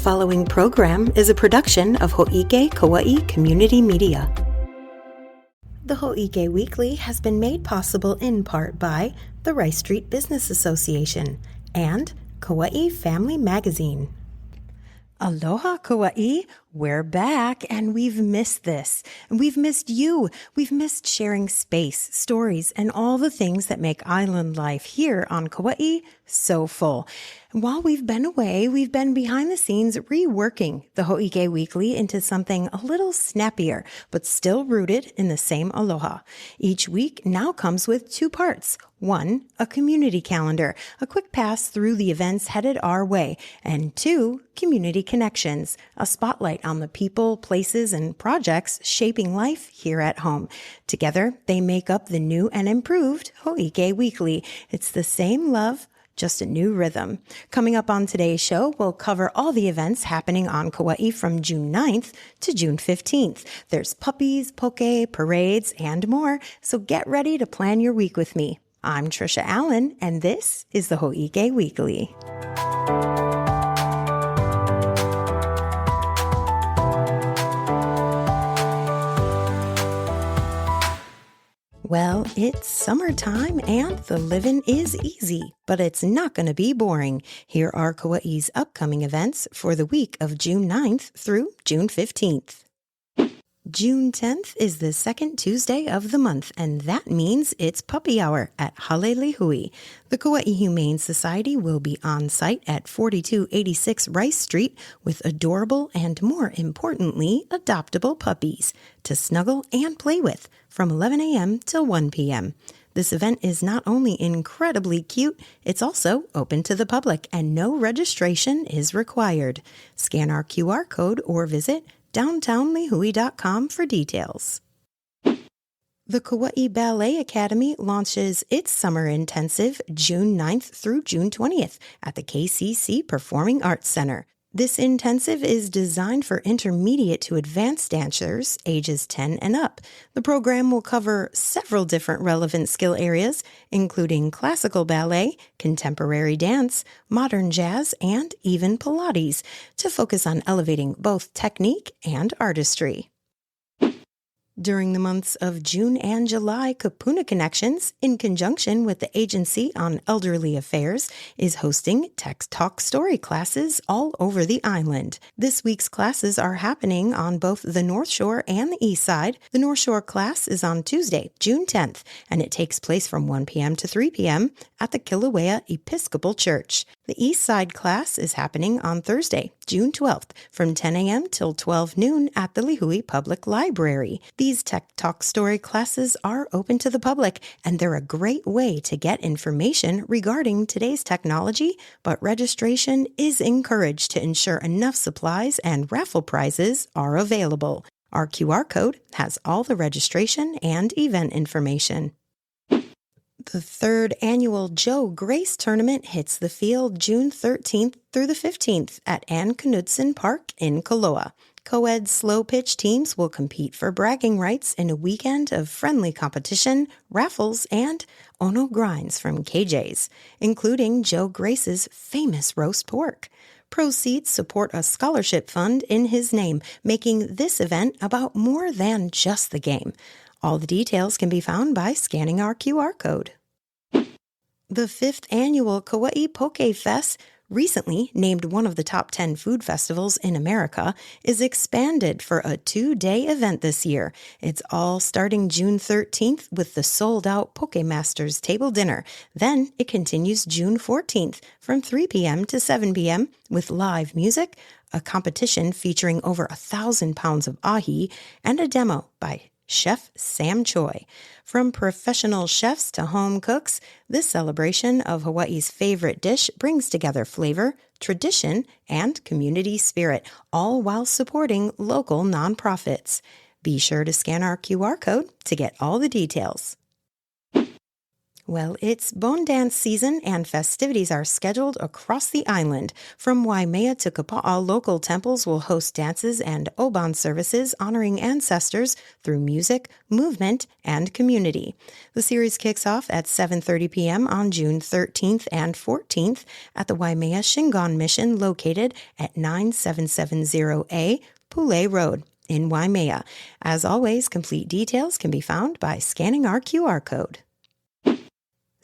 following program is a production of Hō'ike Kaua'i Community Media. The Hō'ike Weekly has been made possible in part by the Rice Street Business Association and Kaua'i Family Magazine. Aloha, Kaua'i! We're back, and we've missed this. We've missed you. We've missed sharing space, stories, and all the things that make island life here on Kaua'i so full. While we've been away, we've been behind the scenes reworking the Hō'ike Weekly into something a little snappier, but still rooted in the same aloha. Each week now comes with 2 parts. 1, a community calendar, a quick pass through the events headed our way, and 2, community connections, a spotlight on the people, places, and projects shaping life here at home. Together, they make up the new and improved Hō'ike Weekly. It's the same love, just a new rhythm. Coming up on today's show, we'll cover all the events happening on Kaua'i from June 9th to June 15th. There's puppies, poke, parades, and more, so get ready to plan your week with me. I'm Tricia Allen, and this is the Hō'ike Weekly. Well, it's summertime and the living is easy, but it's not going to be boring. Here are Kaua'i's upcoming events for the week of June 9th through June 15th. June 10th is the second Tuesday of the month, and that means it's Puppy Hour at Hanalei. The Kaua'i Humane Society will be on site at 4286 Rice Street with adorable and, more importantly, adoptable puppies to snuggle and play with from 11 a.m. till 1 p.m. This event is not only incredibly cute, it's also open to the public and no registration is required. Scan our QR code or visit downtownlihui.com for details. The Kaua'i Ballet Academy launches its summer intensive June 9th through June 20th at the KCC Performing Arts Center. This intensive is designed for intermediate to advanced dancers ages 10 and up. The program will cover several different relevant skill areas, including classical ballet, contemporary dance, modern jazz, and even Pilates, to focus on elevating both technique and artistry. During the months of June and July, Kapuna Connections, in conjunction with the Agency on Elderly Affairs, is hosting Tech Talk Story classes all over the island. This week's classes are happening on both the North Shore and the East Side. The North Shore class is on Tuesday, June 10th, and it takes place from 1 p.m. to 3 p.m. at the Kilauea Episcopal Church. The East Side class is happening on Thursday, June 12th, from 10 a.m. till 12 noon at the Lihui Public Library. These Tech Talk Story classes are open to the public, and they're a great way to get information regarding today's technology, but registration is encouraged to ensure enough supplies and raffle prizes are available. Our QR code has all the registration and event information. The 3rd annual Joe Grace Tournament hits the field June 13th through the 15th at Ann Knudsen Park in Koloa. Co-ed slow pitch teams will compete for bragging rights in a weekend of friendly competition, raffles, and Ono grinds from KJ's, including Joe Grace's famous roast pork. Proceeds support a scholarship fund in his name, making this event about more than just the game. All the details can be found by scanning our QR code. The 5th annual Kaua'i Poke Fest, recently named one of the top 10 food festivals in America, is expanded for a 2-day event this year. It's all starting June 13th with the sold-out Poke Masters table dinner. Then it continues June 14th from 3 p.m. to 7 p.m. with live music, a competition featuring over 1,000 pounds of ahi, and a demo by Chef Sam Choi. From professional chefs to home cooks, this celebration of Hawaii's favorite dish brings together flavor, tradition, and community spirit, all while supporting local nonprofits. Be sure to scan our QR code to get all the details. Well, it's Bone Dance season and festivities are scheduled across the island. From Waimea to Kapa'a, local temples will host dances and oban services honoring ancestors through music, movement, and community. The series kicks off at 7:30 p.m. on June 13th and 14th at the Waimea Shingon Mission located at 9770A Pule Road in Waimea. As always, complete details can be found by scanning our QR code.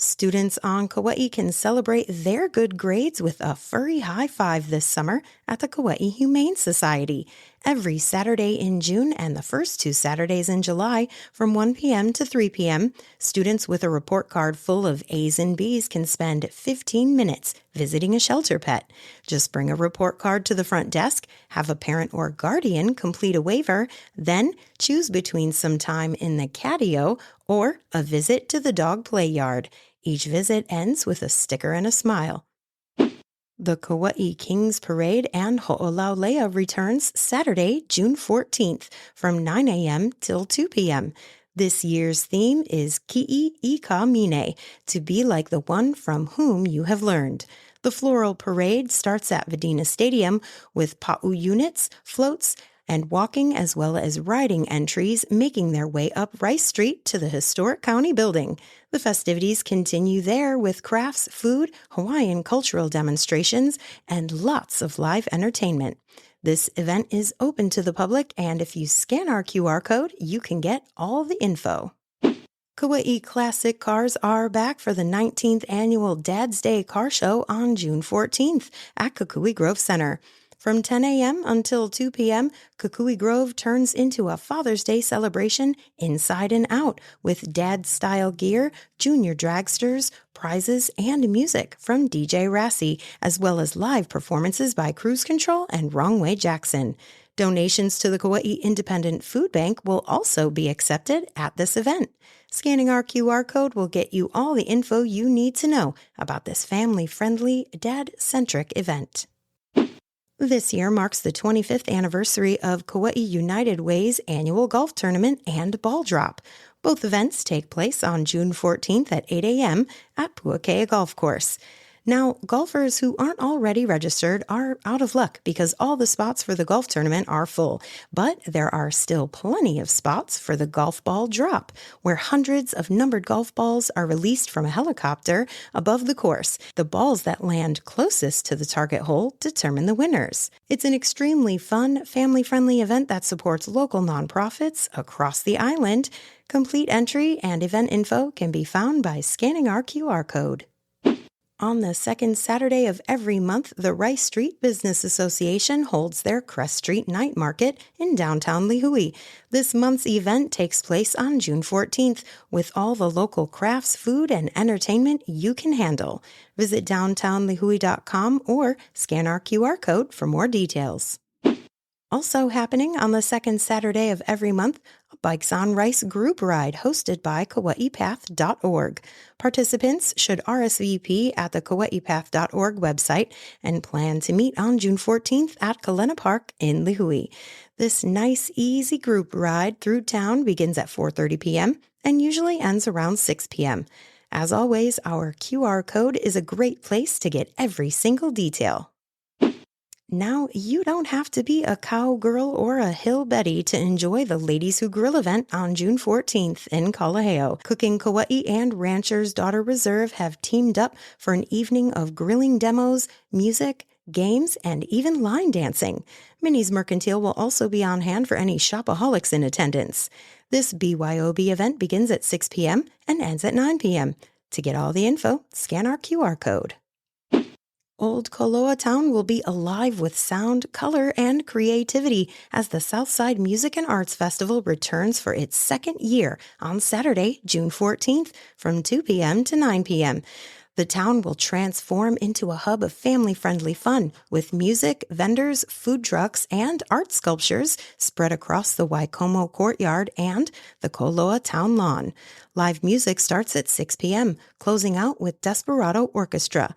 Students on Kaua'i can celebrate their good grades with a furry high five this summer at the Kaua'i Humane Society. Every Saturday in June and the first 2 Saturdays in July from 1 p.m. to 3 p.m., students with a report card full of A's and B's can spend 15 minutes visiting a shelter pet. Just bring a report card to the front desk, have a parent or guardian complete a waiver, then choose between some time in the catio or a visit to the dog play yard. Each visit ends with a sticker and a smile. The Kaua'i Kings Parade and Ho'olaulea returns Saturday, June 14th from 9 a.m. till 2 p.m. This year's theme is Ki'i Ika Mine, to be like the one from whom you have learned. The floral parade starts at Vidina Stadium with pa'u units, floats, and walking as well as riding entries making their way up Rice Street to the historic county building. The festivities continue there with crafts, food, Hawaiian cultural demonstrations, and lots of live entertainment. This event is open to the public, and if you scan our QR code, you can get all the info. Kaua'i Classic Cars are back for the 19th annual Dad's Day Car Show on June 14th at Kukui Grove Center. From 10 a.m. until 2 p.m., Kukui Grove turns into a Father's Day celebration inside and out with dad-style gear, junior dragsters, prizes, and music from DJ Rassi, as well as live performances by Cruise Control and Wrong Way Jackson. Donations to the Kaua'i Independent Food Bank will also be accepted at this event. Scanning our QR code will get you all the info you need to know about this family-friendly, dad-centric event. This year marks the 25th anniversary of Kaua'i United Way's annual golf tournament and ball drop. Both events take place on June 14th at 8 a.m. at Puakea Golf Course. Now, golfers who aren't already registered are out of luck because all the spots for the golf tournament are full. But there are still plenty of spots for the golf ball drop, where hundreds of numbered golf balls are released from a helicopter above the course. The balls that land closest to the target hole determine the winners. It's an extremely fun, family-friendly event that supports local nonprofits across the island. Complete entry and event info can be found by scanning our QR code. On the second Saturday of every month, the Rice Street Business Association holds their Crest Street Night Market in downtown Lihue. This month's event takes place on June 14th with all the local crafts, food, and entertainment you can handle. Visit downtownlihue.com or scan our QR code for more details. Also happening on the second Saturday of every month, a Bikes on Rice group ride hosted by KauaiPath.org. Participants should RSVP at the KauaiPath.org website and plan to meet on June 14th at Kalena Park in Lihue. This nice, easy group ride through town begins at 4:30 p.m. and usually ends around 6 p.m. As always, our QR code is a great place to get every single detail. Now, you don't have to be a cowgirl or a hill Betty to enjoy the Ladies Who Grill event on June 14th in Kalaheo. Cooking Kaua'i and Rancher's Daughter Reserve have teamed up for an evening of grilling demos, music, games, and even line dancing. Minnie's Mercantile will also be on hand for any shopaholics in attendance. This BYOB event begins at 6 p.m. and ends at 9 p.m. To get all the info, scan our QR code. Old Koloa Town will be alive with sound, color, and creativity as the Southside Music and Arts Festival returns for its second year on Saturday, June 14th from 2 p.m. to 9 p.m. The town will transform into a hub of family-friendly fun with music, vendors, food trucks, and art sculptures spread across the Waikomo Courtyard and the Koloa Town Lawn. Live music starts at 6 p.m., closing out with Desperado Orchestra.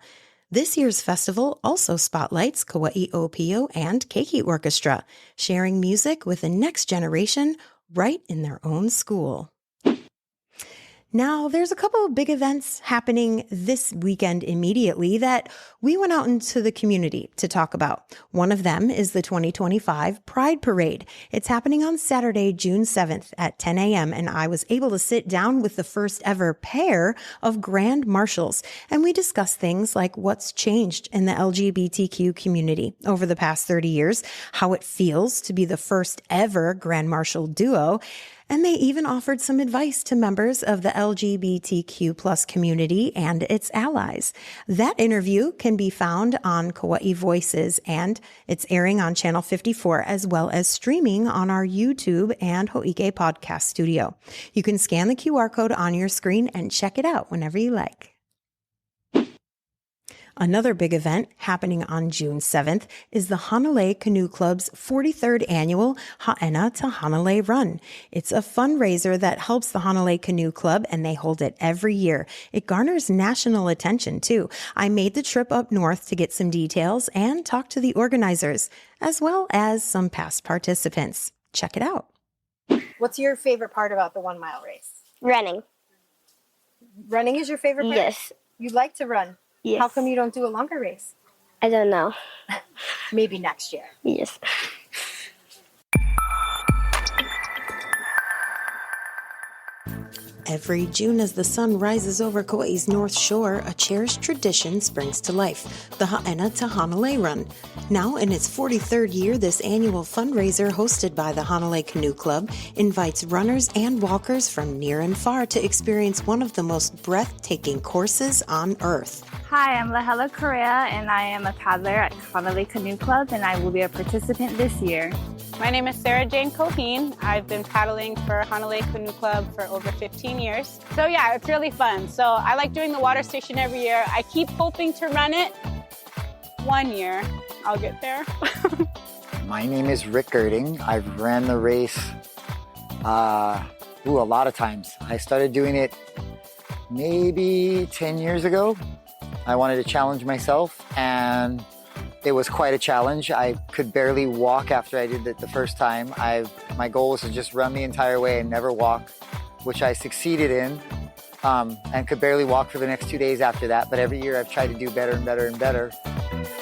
This year's festival also spotlights Kaua'i Opio and Keiki Orchestra, sharing music with the next generation right in their own school. Now, there's a couple of big events happening this weekend immediately that we went out into the community to talk about. One of them is the 2025 Pride Parade. It's happening on Saturday, June 7th at 10 a.m., and I was able to sit down with the first ever pair of Grand Marshals, and we discussed things like what's changed in the LGBTQ community over the past 30 years, how it feels to be the first ever Grand Marshal duo, and they even offered some advice to members of the LGBTQ plus community and its allies. That interview can be found on Kaua'i Voices, and it's airing on Channel 54 as well as streaming on our YouTube and Hō'ike podcast studio. You can scan the QR code on your screen and check it out whenever you like. Another big event happening on June 7th is the Hanalei Canoe Club's 43rd annual Hā'ena to Hanalei Run. It's a fundraiser that helps the Hanalei Canoe Club, and they hold it every year. It garners national attention, too. I made the trip up north to get some details and talk to the organizers, as well as some past participants. Check it out. What's your favorite part about the 1 mile race? Running. Running is your favorite part? Yes. You like to run? Yes. How come you don't do a longer race? I don't know. Maybe next year. Yes. Every June, as the sun rises over Kauai's North Shore, a cherished tradition springs to life, the Hā'ena to Hanalei Run. Now, in its 43rd year, this annual fundraiser hosted by the Hanalei Canoe Club invites runners and walkers from near and far to experience one of the most breathtaking courses on Earth. Hi, I'm Lahela Correa, and I am a paddler at Hanalei Canoe Club, and I will be a participant this year. My name is Sarah Jane Coheen. I've been paddling for Hanalei Canoe Club for over 15 years. So yeah, it's really fun. So I like doing the water station every year. I keep hoping to run it. One year, I'll get there. My name is Rick Girding. I've ran the race a lot of times. I started doing it maybe 10 years ago. I wanted to challenge myself, and it was quite a challenge. I could barely walk after I did it the first time. My goal was to just run the entire way and never walk, which I succeeded in, and could barely walk for the next 2 days after that. But every year I've tried to do better and better and better,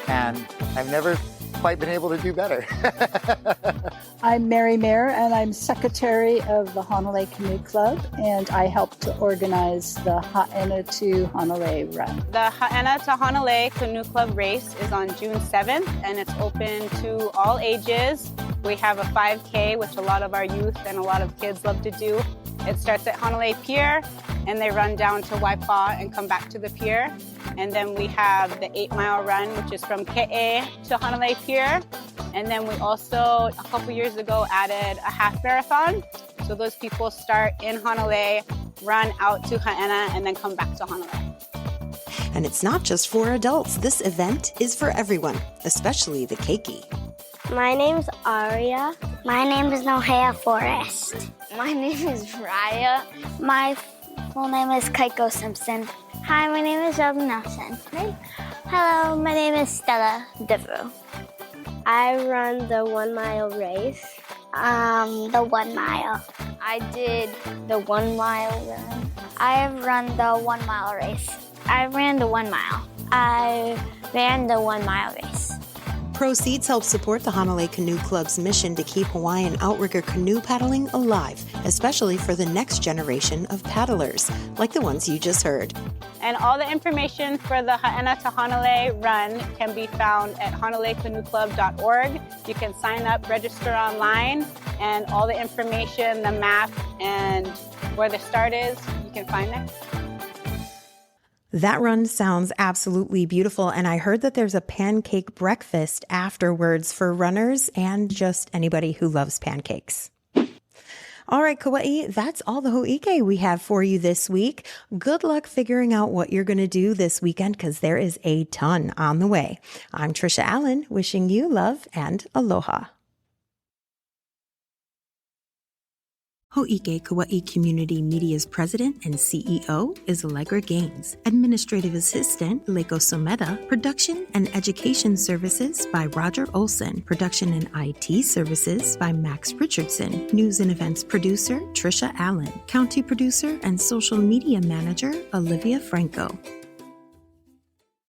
and I've never quite been able to do better. I'm Mary Mayer, and I'm secretary of the Hanalei Canoe Club, and I help to organize the Hā'ena to Hanalei Run. The Hā'ena to Hanalei Canoe Club race is on June 7th, and it's open to all ages. We have a 5K, which a lot of our youth and a lot of kids love to do. It starts at Hanalei Pier, and they run down to Waipa'a and come back to the pier. And then we have the 8 mile run, which is from Ke'e to Hanalei Pier. And then we also, a couple years ago, added a half marathon. So those people start in Hanalei, run out to Hā'ena, and then come back to Hanalei. And it's not just for adults. This event is for everyone, especially the keiki. My name's Aria. My name is Nohea Forrest. My name is Raya. My full name is Kaiko Simpson. Hi, my name is Sheldon Nelson. Hello, my name is Stella Devereaux. I run the 1 mile race. The 1 mile. I did the 1 mile run. I've run the 1 mile race. I ran the 1 mile. I ran the 1 mile race. Proceeds help support the Hanalei Canoe Club's mission to keep Hawaiian outrigger canoe paddling alive, especially for the next generation of paddlers, like the ones you just heard. And all the information for the Hā'ena to Hanalei run can be found at hanaleiCanoeClub.org. You can sign up, register online, and all the information, the map, and where the start is, you can find there. That run sounds absolutely beautiful, and I heard that there's a pancake breakfast afterwards for runners and just anybody who loves pancakes. All right, Kaua'i, that's all the Hō'ike we have for you this week. Good luck figuring out what you're going to do this weekend, because there is a ton on the way. I'm Tricia Allen, wishing you love and aloha. Hō'ike Kaua'i Community Media's president and CEO is Allegra Gaines. Administrative assistant, Leiko Someda. Production and education services by Roger Olson. Production and IT services by Max Richardson. News and events producer, Tricia Allen. County producer and social media manager, Olivia Franco.